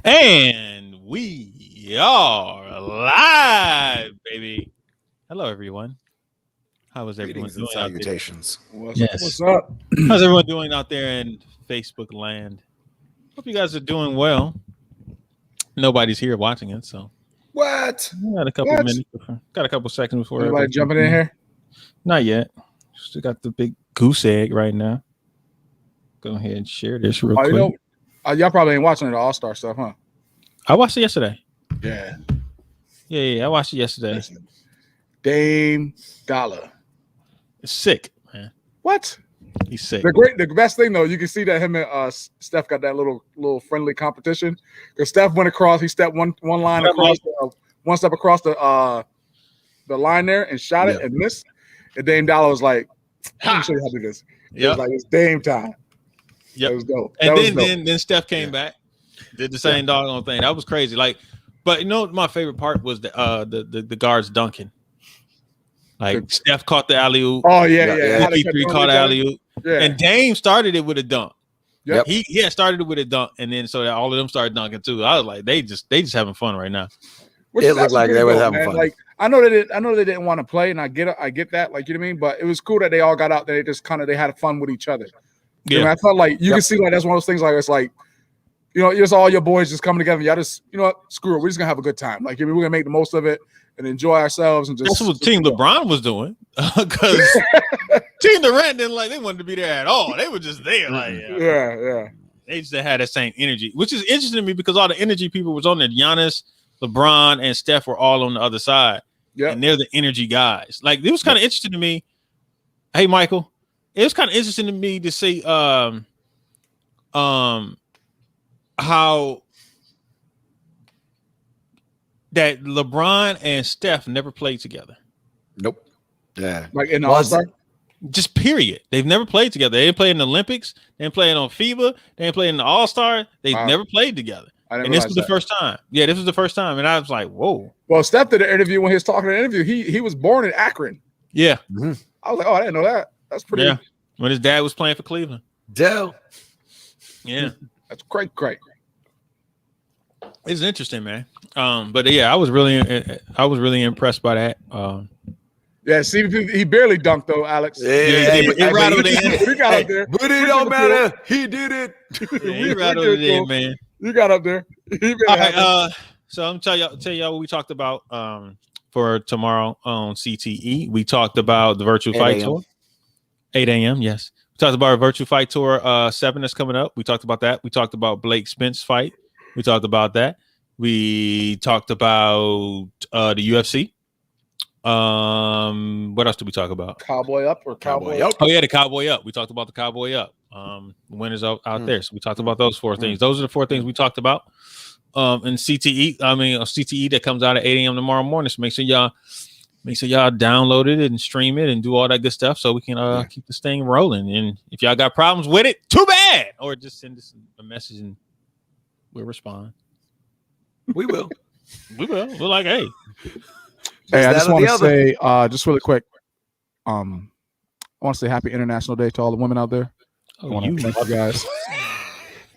And we are live, baby. Hello, everyone. How is everyone Greetings doing and out there? salutations. What's up? How's everyone doing out there in Facebook land? Hope you guys are doing well. Nobody's here watching it, so What? we got a couple What? minutes. Got a couple seconds before Anybody everybody jumping in here? Not yet. Still got the big goose egg right now. Go ahead and share this real Oh, quick. you know, y'all probably ain't watching the All-Star stuff, huh? I watched it yesterday. Yeah. Yeah, I watched it yesterday. Listen. Dame Dollar. It's sick, man. What? He's sick. The best thing though, you can see that him and Steph got that little friendly competition. Because Steph went across, he stepped one line across, one step across the line there and shot it and missed. And Dame Dollar was like, "Let me show you how to do this." It was like it's Dame time. Yep. That was dope. And then Steph came back, did the same doggone thing. That was crazy. Like, but you know, my favorite part was the guards dunking. Like Steph caught the alley oop. Oh yeah. CP3 caught the alley oop. Yeah. And Dame started it with a dunk. Yep. He had started it with a dunk, and then so that all of them started dunking too. I was like, they just having fun right now. It looked like they were having fun. Like I know they didn't want to play, and I get that, like, you know what I mean. But it was cool that they all got out there. They just they had fun with each other. You know, I felt like you can see like that's one of those things. Like it's like, you know, it's all your boys just coming together. Y'all just, you know what, screw it. We're just gonna have a good time. Like, I mean, we're gonna make the most of it and enjoy ourselves and just. That's what Team LeBron was doing, because Team Durant didn't they wanted to be there at all. They were just there, like yeah. They just had that same energy, which is interesting to me because all the energy people was on there. Giannis, LeBron, and Steph were all on the other side. Yeah, and they're the energy guys. Like, it was kind of interesting to me. Hey, Michael, it was kind of interesting to me to see how that LeBron and Steph never played together. Nope. Yeah. Like in the All-Star? Just period. They've never played together. They didn't play in the Olympics. They didn't play on FIBA. They didn't play in the All-Star. They've never played together. And this was the first time. Yeah, this was the first time. And I was like, whoa. Well, Steph did an interview when he was talking in the interview. He was born in Akron. Yeah. Mm-hmm. I was like, oh, I didn't know that. That's pretty. Yeah. When his dad was playing for Cleveland. Dell. Yeah. That's great. It's interesting, man. But yeah, I was really impressed by that. Yeah, see, he barely dunked though, Alex. Yeah, he rattled it in. He got up there, but it don't matter. He did it. He rattled it in, man. You got up there. All right, so I'm gonna tell y'all what we talked about for tomorrow on CTE. We talked about the Virtual Fight Tour. 8 a.m. Yes, we talked about our Virtual Fight Tour 7 that's coming up. We talked about that. We talked about Blake Spence fight. We talked about that. We talked about the UFC. What else did we talk about? Cowboy Up. Oh yeah, the Cowboy Up. We talked about the Cowboy Up. Winners out there. So we talked about those 4 things. Those are the 4 things we talked about. And CTE that comes out at 8 a.m. tomorrow morning. So make sure y'all download it and stream it and do all that good stuff so we can keep this thing rolling. And if y'all got problems with it, too bad. Or just send us a message and we'll respond. We will. We're like, hey. Hey, I just want to say, just really quick, I want to say Happy International Day to all the women out there. I want to thank you guys.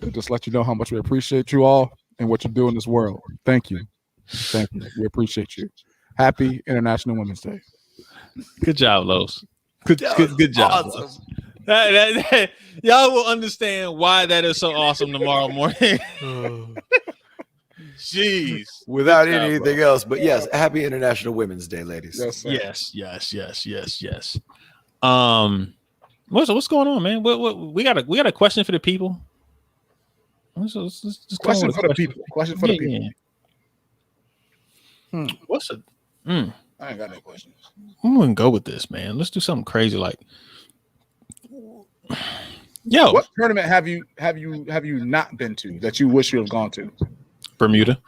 Just let you know how much we appreciate you all and what you do in this world. Thank you. We appreciate you. Happy International Women's Day. Good job, Los. Good job. Awesome. Y'all will understand why that is so awesome tomorrow morning. Jeez. Without anything else, but yes, Happy International Women's Day, ladies. Yes. What's going on, man? What we got a question for the people. Question for the people. What's it? I ain't got no questions. I'm gonna go with this, man. Let's do something crazy like. Yo, what tournament have you not been to that you wish you have gone to? Bermuda.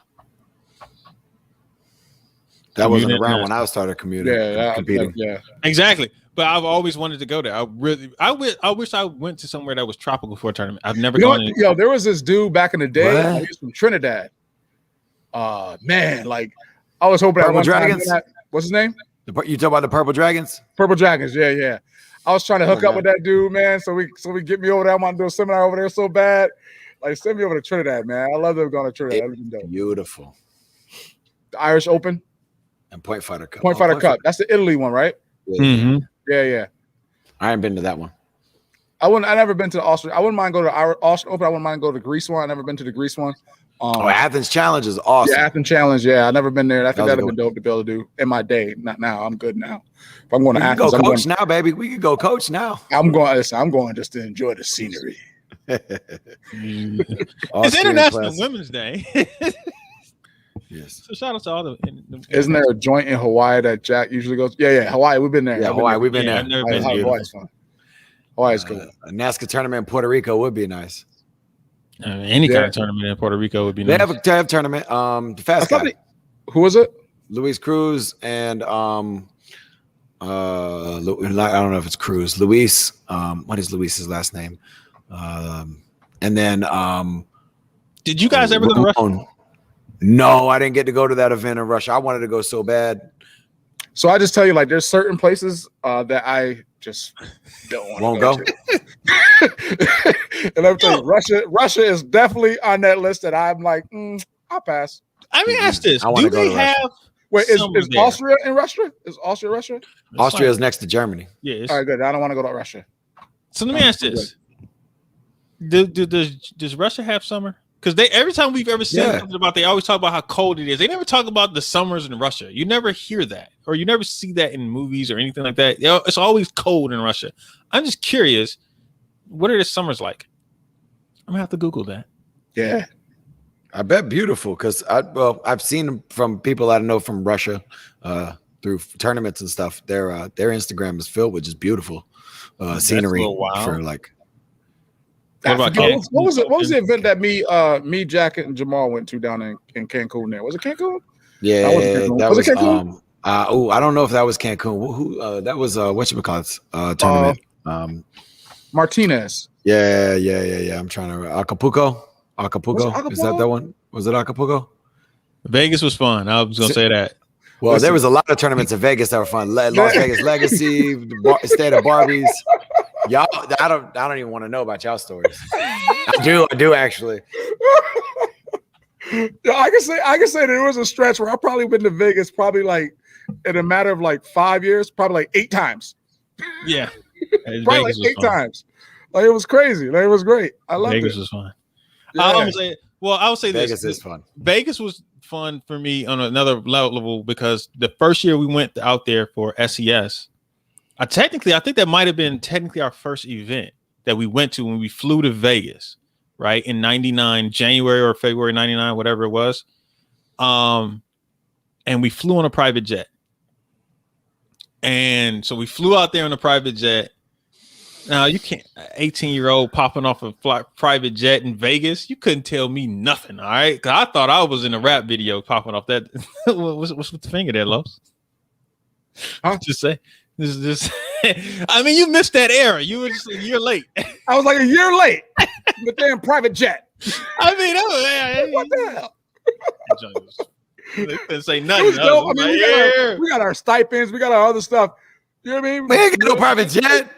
That wasn't around when I started competing. Yeah, exactly. But I've always wanted to go there. I wish I went to somewhere that was tropical for a tournament. I've never gone. There was this dude back in the day. He was from Trinidad. Man, like I was hoping Purple Dragons. What's his name? You talking about the Purple Dragons? Purple Dragons. Yeah. I was trying to hook up with that dude, man. So we get me over there. I want to do a seminar over there so bad. Like send me over to Trinidad, man. I love them going to Trinidad. Beautiful. The Irish Open and Point Fighter Cup. Point Fighter Cup. That's the Italy one, right? Mm-hmm. Yeah. I haven't been to that one. I never been to the Austrian. I wouldn't mind going to the Austrian Open. I wouldn't mind going to the Greece one. I never been to the Greece one. Athens Challenge is awesome. Yeah, Athens Challenge. Yeah, I never been there. I think that'd have been dope to be able to do in my day. Not now. I'm good now. If I'm going to Athens, go coach now, baby. We could go coach now. I'm going just to enjoy the scenery. It's International Women's Day. Yes. So shout out to all the. Isn't there a joint in Hawaii that Jack usually goes? Yeah. Hawaii. We've been there. Yeah, Hawaii. We've been there. I've never been there. Hawaii's fun. Hawaii's cool. A NASCAR tournament in Puerto Rico would be nice. Any kind of tournament in Puerto Rico would be nice. They have a tournament. The fast guy. Who was it? Luis Cruz and I don't know if it's Cruz. Luis. What is Luis's last name? And then did you guys ever go to Russia? No, I didn't get to go to that event in Russia. I wanted to go so bad. So I just tell you, like, there's certain places that I just don't want to go. And I'm telling you, Russia is definitely on that list that I'm like, I'll pass. I mean, ask this: do they have? Wait, is Austria in Russia? Is Austria Russia? Austria is next to Germany. Yeah. All right, good. I don't want to go to Russia. So let me ask this: Does Russia have summer? Because every time we've ever said something about, they always talk about how cold it is. They never talk about the summers in Russia. You never hear that, or you never see that in movies or anything like that. It's always cold in Russia. I'm just curious, what are the summers like? I'm gonna have to Google that. Yeah, I bet beautiful because I've seen them from people I know from Russia through tournaments and stuff. Their Instagram is filled with just beautiful scenery for like. What about what was the event that me, Jack, and Jamal went to down in Cancun? There was it Cancun? Yeah, that was it Cancun? I don't know if that was Cancun. Who that was? Whatchamacallit's tournament? Martinez. Yeah. I'm trying to Acapulco. Is that one? Was it Acapulco? Vegas was fun. I was gonna say that. Well, there was a lot of tournaments in Vegas that were fun. Las Vegas Legacy, State of Barbies. Y'all, I don't even want to know about y'all stories. I do actually. Yeah, I can say there was a stretch where I probably been to Vegas probably like in a matter of like 5 years, probably like 8 times. Yeah, probably like 8 times. Like it was crazy. Like it was great. I loved Vegas it. Was fun. Yeah. I would say Vegas is fun. Vegas was fun for me on another level because the first year we went out there for SES. I think that might have been technically our first event that we went to when we flew to Vegas, right? In 99, January or February 99, whatever it was. And we flew on a private jet. And so we flew out there on a private jet. Now you can't, 18-year-old popping off a private jet in Vegas. You couldn't tell me nothing. All right. Cause I thought I was in a rap video popping off that. what's with the finger there, Los? Huh? Just say. This I mean, you missed that era. You were just a year late. I was like a year late. But they're in private jet. I mean, what the hell? They couldn't say nothing. We got our stipends. We got our other stuff. You know what I mean? We ain't got no private jet.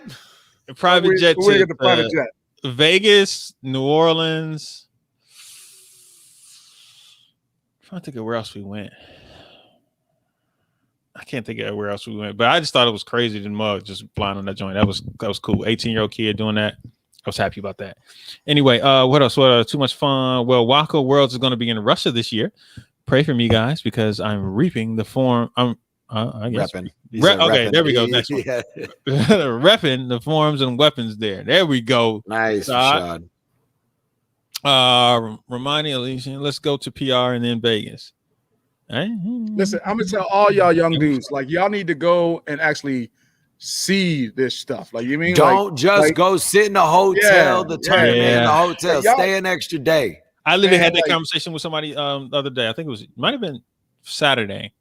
Private jet. We get the private jet. Vegas, New Orleans. I'm trying to think of where else we went. I can't think of where else we went, but I just thought it was crazy to mug just flying on that joint. That was cool. 18-year-old kid doing that. I was happy about that. Anyway, what else? Too much fun. Well, Waco Worlds is going to be in Russia this year. Pray for me, guys, because I'm reaping the form. I guess. Repping. Okay, there we go. Next one. Repping the forms and weapons there. There we go. Nice shot. Reminding Elysian, let's go to PR and then Vegas. Listen, I'm gonna tell all y'all young dudes, like y'all need to go and actually see this stuff. Like you mean, don't just go sit in the hotel, the tournament in the hotel, stay an extra day. I literally had that conversation with somebody the other day. I think it might have been Saturday,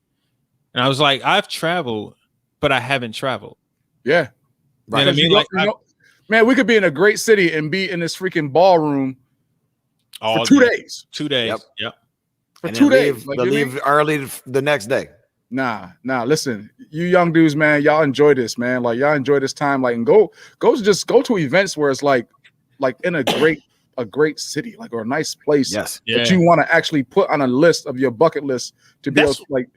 and I was like, I've traveled, but I haven't traveled. Yeah, right. You know what I mean, man, we could be in a great city and be in this freaking ballroom for 2 days. 2 days. Yep. For 2 days. Leave early the next day. Nah. Listen, you young dudes, man, y'all enjoy this, man. Like y'all enjoy this time. Like, and go to events where it's like in a great a great city, like, or a nice place that you want to actually put on a list of your bucket list to be able to, like,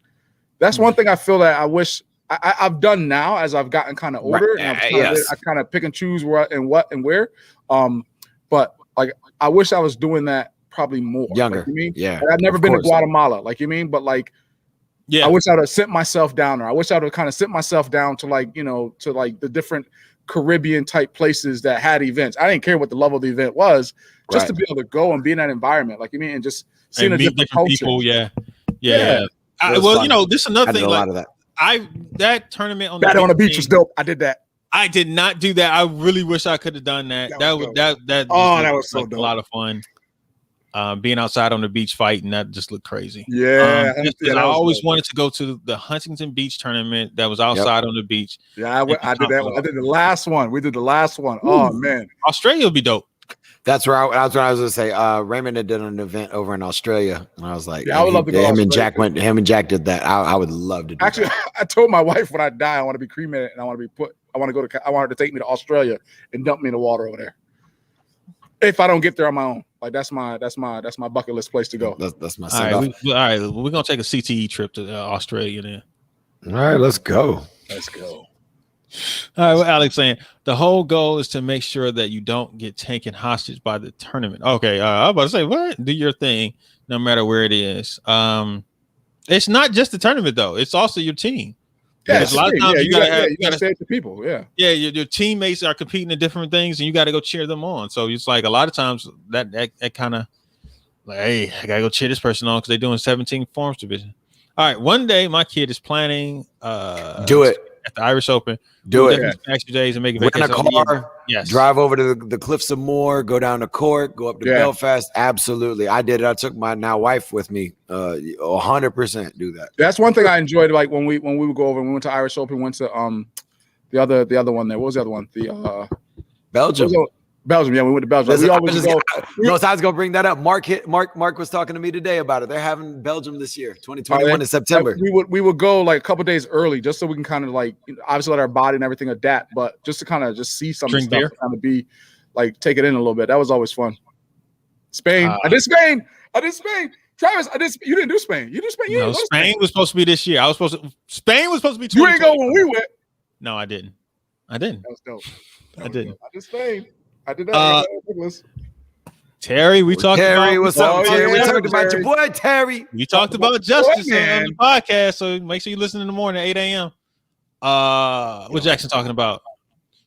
that's one thing I feel that I wish I've done now as I've gotten kind of older, and I kind of pick and choose what and where. But like, I wish I was doing that probably more younger. Like, you mean? Yeah, like, I've never been to Guatemala, like, you mean? But like, I wish I would have sit myself down, or I wish I would have kind of sit myself down to, like, you know, to like the different Caribbean type places that had events. I didn't care what the level of the event was, just to be able to go and be in that environment, like, you mean, and just seeing a different culture. People, well, you know, this is another thing. A like, lot of that. That tournament on the beach was dope. I did that. I did not do that. I really wish I could have done that. That was so dope. A lot of fun. Being outside on the beach fighting, that just looked crazy. Yeah, I always wanted to go to the Huntington Beach tournament that was outside on the beach. Yeah, I did that one. I did the last one. We did the last one. Ooh. Oh man, Australia would be dope. That's where I was going to say. Raymond did an event over in Australia, and I was like, I would love to go. Him and Jack did that. I would love to do Actually, that. I told my wife when I die, I want to be cremated, and I want her to take me to Australia and dump me in the water over there. If I don't get there on my own, like, that's my bucket list place to go. That's my. All right, we're gonna take a CTE trip to Australia then. All right, let's go. All right, what Alex saying, the whole goal is to make sure that you don't get taken hostage by the tournament. Okay, I was about to say, what? Do your thing, no matter where it is. It's not just the tournament though; it's also your team. Yeah, a lot of times you gotta say it to people. Yeah, your teammates are competing in different things, and you got to go cheer them on. So it's like a lot of times that kind of like, hey, I gotta go cheer this person on because they're doing 17 forms division. All right, one day my kid is planning. Do it at the Irish Open. Do it. Extra days and make it. Rent a car. Yes. Drive over to the Cliffs of Moher. Go down to Cork. Go up to Belfast. Absolutely, I did it. I took my now wife with me. 100% do that. That's one thing I enjoyed. Like when we would go over and we went to Irish Open. Went to the other one there. What was the other one? The Belgium. Belgium, yeah, we went to Belgium. Listen, I was going to bring that up. Mark was talking to me today about it. They're having Belgium this year, 2021 in September. We would go like a couple days early just so we can kind of like, obviously let our body and everything adapt, but just to kind of just see some stuff, kind of be like, take it in a little bit. That was always fun. Spain. I did Spain. Travis, you didn't do Spain. You did Spain. No, Spain was supposed to be this year. Spain was supposed to be 2020. You ain't go when we went. No, I didn't. That was dope. I didn't. I did Spain. I did that. Terry, we talked about. What's up, Terry? We talked about your boy Terry. We talked about justice on the podcast, so make sure you listen in the morning at 8 a.m. What Jackson talking about?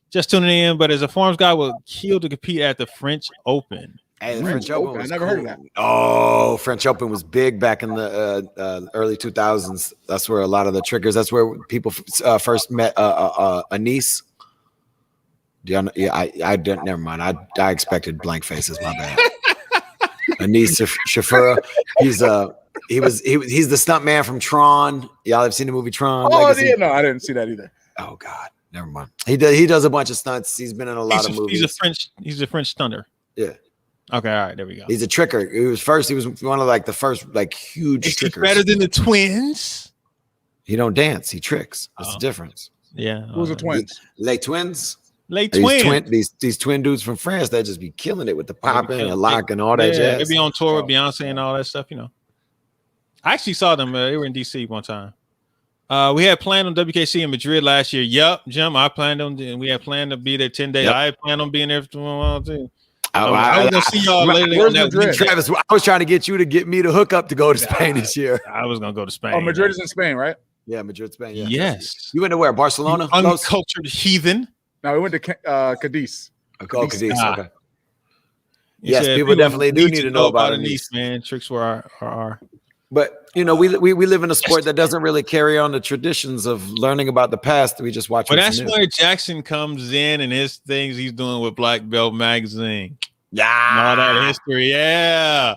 Just tuning in, but as a forms guy, will kill to compete at the French Open. Hey, the French Open was I never heard of that. Oh, French Open was big back in the early 2000s. That's where a lot of the triggers. That's where people first met Anise. Yeah, I didn't. Never mind. I expected blank faces. My bad. Anis Shafura. He's the stunt man from Tron. Y'all have seen the movie Tron? Oh, yeah, no, I didn't see that either. Oh God, never mind. He does a bunch of stunts. He's been in a lot of movies. He's a French stunner. Yeah. Okay, all right, there we go. He's a tricker. He was one of like the first like huge trickers. Better than the twins. He don't dance. He tricks. That's the difference. Yeah. Who's the twins? Les Twins. These twin dudes from France that just be killing it with the popping and lock and all that jazz. They be on tour with Beyonce and all that stuff, I actually saw them. They were in DC one time. We had planned on WKC in Madrid last year. Yep, Jim. We had planned to be there 10 days. Yep. I had planned on being there for 1 too. I was gonna see y'all later. Travis, I was trying to get you to get me to hook up to go to Spain this year. I was gonna go to Spain. Oh, Madrid is in Spain, right? Yeah, Madrid, Spain. Yeah. Yes. You went to where? Barcelona? Uncultured heathen. No, we went to Cadiz. Cadiz. Okay. Yes, people definitely do need to know about Nice, man. Tricks were our. But we live in a sport that doesn't really carry on the traditions of learning about the past. We just watch. But that's where Jackson comes in and his things he's doing with Black Belt Magazine. Yeah, all that history. Yeah.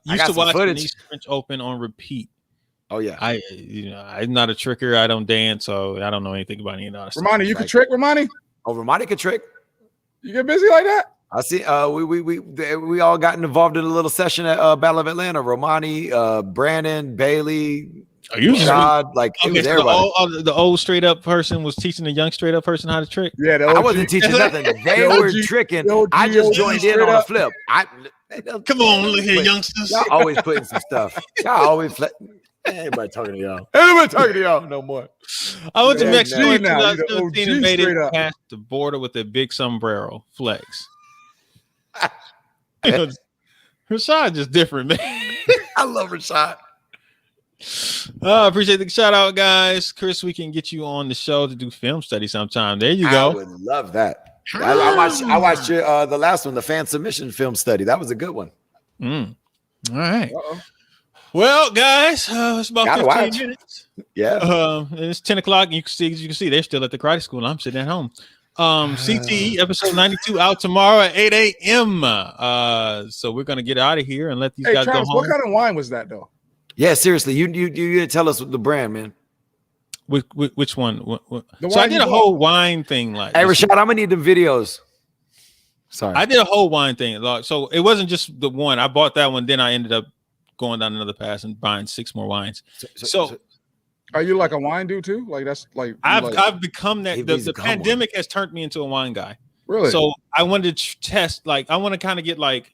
Used to watch the French Open on repeat. Oh yeah. I'm not a tricker. I don't dance, so I don't know anything about any of that. Romani, you can trick, Romani? Oh, Romani can trick. You get busy like that? I see. We all got involved in a little session at Battle of Atlanta. Romani, Brandon, Bailey, Rashad, like it was everybody. The old straight up person was teaching the young straight up person how to trick. Yeah, I wasn't teaching nothing. They were tricking. I just joined in on a flip. Come on, look here, youngsters. Y'all always putting some stuff. Y'all always anybody talking to y'all. Anybody talking to y'all no more. I went to Mexico in 2017 and made it past the border with a big sombrero flex. Rashad just different, man. I love Rashad. I appreciate the shout out, guys. Chris, we can get you on the show to do film study sometime. There you go. I would love that. I watched your the last one, the fan submission film study. That was a good one. All right. Well, guys, it's about 15 minutes. Yeah. It's 10 o'clock. You can see they're still at the karate school. I'm sitting at home. CTE episode 92 out tomorrow at 8 a.m. So we're gonna get out of here and let these guys Travis, go home. What kind of wine was that though? Yeah, seriously, you didn't tell us the brand, man. Which one? So I did a whole wine thing. Like, hey, Rashad, I'm gonna need the videos. Sorry, I did a whole wine thing. So it wasn't just the one. I bought that one, then I ended up going down another path and buying 6 more wines. So are you like a wine dude too? Like that's like I've become that. The pandemic has turned me into a wine guy. Really? So I wanted to test. Like I want to kind of get like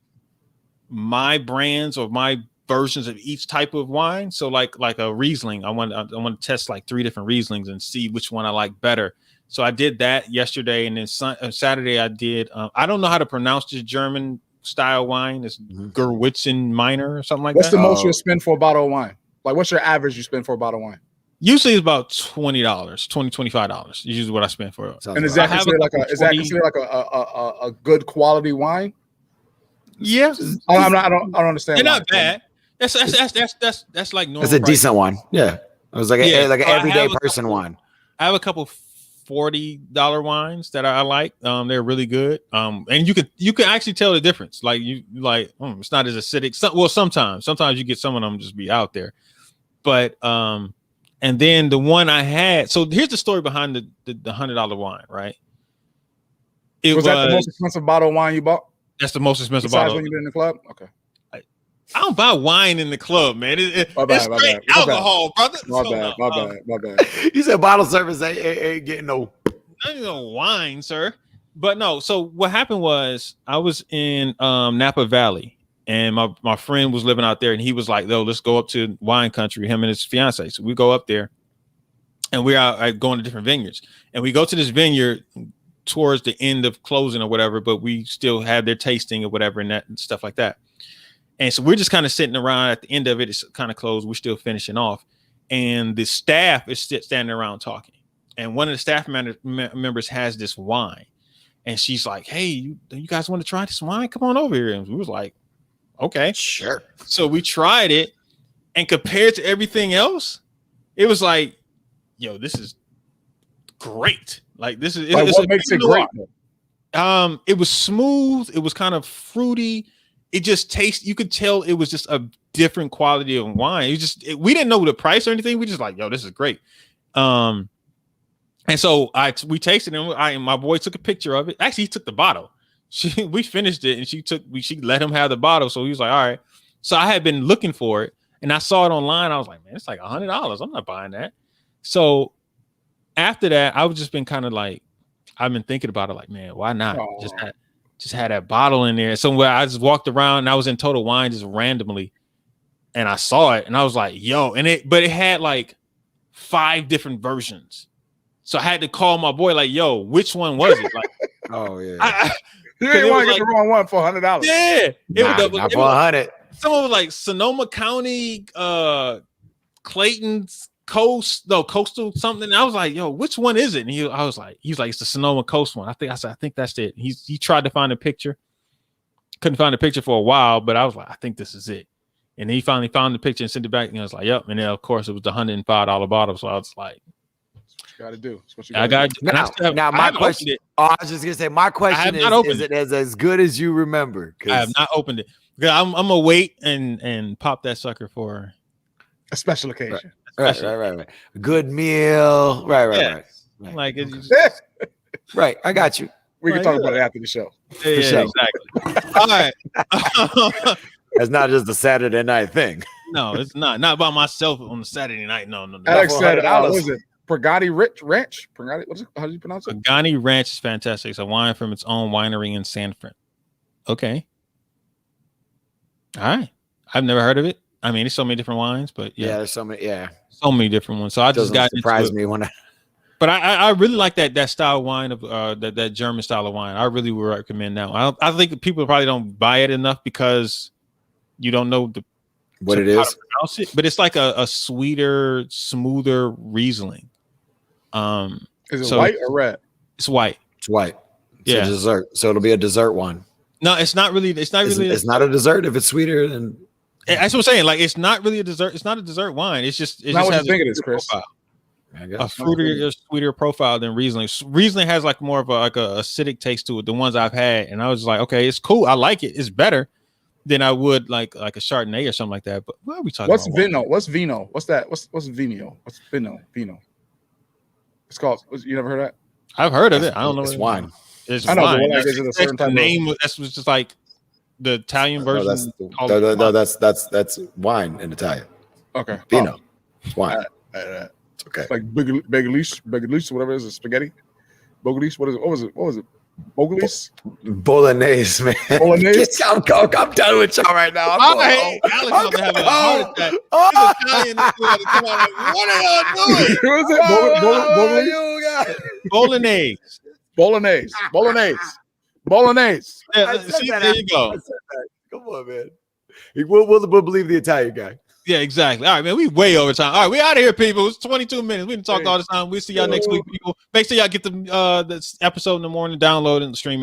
my brands or my versions of each type of wine. So like a Riesling, I want to test like 3 different Rieslings and see which one I like better. So I did that yesterday, and then Saturday I did. I don't know how to pronounce this German style wine. It's Gewürztraminer or something like that. What's the most you'll spend for a bottle of wine? Like what's your average you spend for a bottle of wine? Usually it's about $20, $25. Is usually what I spend for it. And is that considered like a good quality wine? Yeah, I don't understand. They're not bad. That's like normal. That's a decent one. Yeah, it was like an everyday person wine. I have a couple $40 wines that I like. They're really good. And you can actually tell the difference. Like it's not as acidic. Sometimes you get some of them just be out there, but and then the one I had. So here's the story behind the $100 wine. Right? Was that the most expensive bottle of wine you bought? That's the most expensive besides bottle. When you've been in the club? Okay. I don't buy wine in the club, man. It's straight alcohol, brother. My bad. You said bottle service ain't getting no wine, sir. But no, so what happened was I was in Napa Valley, and my friend was living out there, and he was like, "Yo, let's go up to wine country." Him and his fiance. So we go up there, and we're out going to different vineyards, and we go to this vineyard towards the end of closing or whatever, but we still have their tasting or whatever and that and stuff like that. And so we're just kind of sitting around at the end of it. It's kind of closed. We're still finishing off. And the staff is standing around talking. And one of the staff members has this wine. And she's like, "Hey, you guys want to try this wine? Come on over here." And we was like, "Okay, sure." So we tried it. And compared to everything else, it was like, yo, this is great. Like this is like, what makes it great? It was smooth. It was kind of fruity. It just tastes. You could tell it was just a different quality of wine. We didn't know the price or anything. We just like, yo, this is great. And so we tasted it. And my boy took a picture of it. Actually, he took the bottle. We finished it, and she let him have the bottle. So he was like, all right. So I had been looking for it, and I saw it online. I was like, man, it's like $100. I'm not buying that. So after that, I've just been kind of like, I've been thinking about it like, man, why not? Just had that bottle in there. Somewhere I just walked around and I was in Total Wine just randomly. And I saw it and I was like, yo, but it had like 5 different versions. So I had to call my boy, like, yo, which one was it? Like, oh yeah. You ain't want to get the wrong one for $100. Yeah. Not for 100. Someone was like Sonoma County, Clayton's coastal something. And I was like, yo, which one is it? And he's like, it's the Sonoma Coast one. I think that's it. He tried to find a picture, couldn't find a picture for a while, but I was like, I think this is it. And he finally found the picture and sent it back. And I was like, yep. And then of course it was the $105 bottle. So I was like, that's what you got to do. That's what you I got to now my question. I was just gonna say, my question is it as good as you remember? I have not opened it. I'm gonna wait and pop that sucker for a special occasion. Right. Good meal. Right. Like right. I got you. We can talk about it after the show. Yeah, exactly. All right. That's not just a Saturday night thing. No, it's not by myself on a Saturday night. No. Alex said, "What is it? Pagani Ranch? Pagani? How do you pronounce it? Pagani Ranch is fantastic. It's a wine from its own winery in San Fran. Okay. All right. I've never heard of it. I mean, there's so many different wines, but yeah, there's so many. Yeah, so many different ones. So I just got surprised me when I. But I really like that style of wine of that German style of wine. I really would recommend that one. I think people probably don't buy it enough because you don't know what it is. But it's like a sweeter, smoother Riesling. Is it white or red? It's white. It's white. It's a dessert. So it'll be a dessert wine. No, it's not really. It's not really. It's not a dessert if it's sweeter than. That's what I'm saying. Like, it's not really a dessert. It's not a dessert wine. It's just. Not what you think it is, Chris. Profile. A fruitier, sweeter profile than Riesling. Riesling has like more of a acidic taste to it. The ones I've had, and I was like, okay, it's cool. I like it. It's better than I would like a Chardonnay or something like that. But what are we talking about? What's Vino? What's that? What's Vino? What's Vino? It's called. You never heard of that? I've heard of it. I don't know. It's wine. It's I know. wine. But is it a certain type name? That's just like the Italian version. No, that's wine in Italian. Okay. Vino. It's wine. It's okay. Like Bogolese, whatever it is, spaghetti. Bogolese, what is it? What was it? Bogolese? Bolognese, man. Bolognese? I'm done with y'all right now. Alex is having a heart attack. He's Italian. Come on, like, what are y'all doing? What is it? Bolognese. Yeah, see, there you go. Come on, man. We'll believe the Italian guy. Yeah, exactly. All right, man. We way over time. All right, we out of here, people. It's 22 minutes. We didn't talk all the time. We'll see y'all next week, people. Make sure y'all get the this episode in the morning, download and stream it.